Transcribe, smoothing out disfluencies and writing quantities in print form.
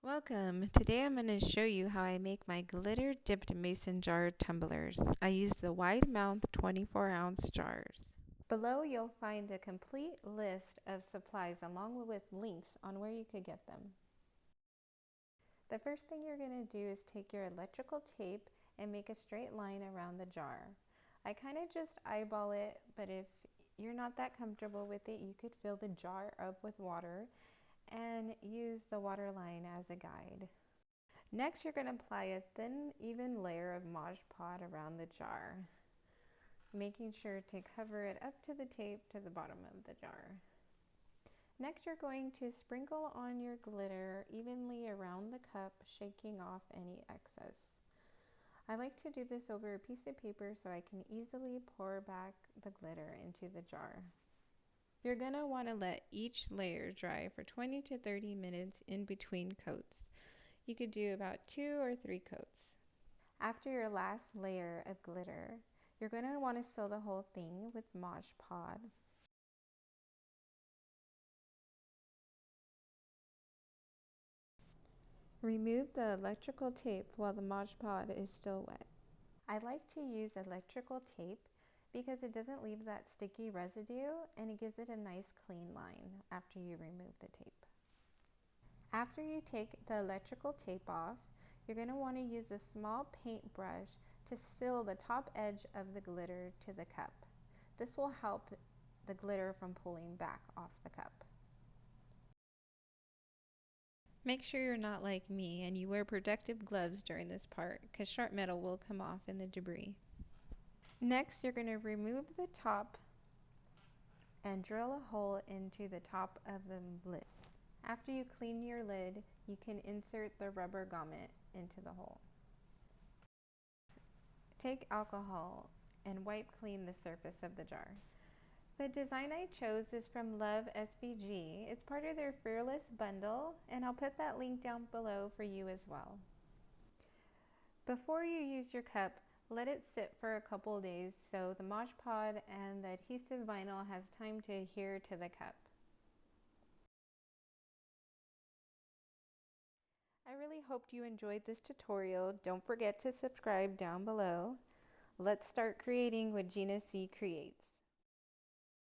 Welcome! Today I'm going to show you how I make my glitter dipped mason jar tumblers. I use the wide mouth 24-ounce jars. Below you'll find a complete list of supplies along with links on where you could get them. The first thing you're going to do is take your electrical tape and make a straight line around the jar. I kind of just eyeball it, but if you're not that comfortable with it, you could fill the jar up with water and use the water line as a guide. Next, you're going to apply a thin, even layer of Modge Pod around the jar, making sure to cover it up to the tape to the bottom of the jar. Next, you're going to sprinkle on your glitter evenly around the cup, shaking off any excess. I like to do this over a piece of paper so I can easily pour back the glitter into the jar. You're going to want to let each layer dry for 20 to 30 minutes in between coats. You could do about 2 or 3 coats. After your last layer of glitter, you're going to want to seal the whole thing with Modge Pod. Remove the electrical tape while the Modge Pod is still wet. I like to use electrical tape because it doesn't leave that sticky residue and it gives it a nice clean line after you remove the tape. After you take the electrical tape off, you're going to want to use a small paintbrush to seal the top edge of the glitter to the cup. This will help the glitter from pulling back off the cup. Make sure you're not like me and you wear protective gloves during this part because sharp metal will come off in the debris. Next, you're going to remove the top and drill a hole into the top of the lid. After you clean your lid, you can insert the rubber grommet into the hole. Take alcohol and wipe clean the surface of the jar. The design I chose is from Lowe SVG. It's part of their Fearless bundle, and I'll put that link down below for you as well. Before you use your cup, let it sit for a couple days so the Modge Pod and the adhesive vinyl has time to adhere to the cup. I really hoped you enjoyed this tutorial. Don't forget to subscribe down below. Let's start creating what Gina C creates.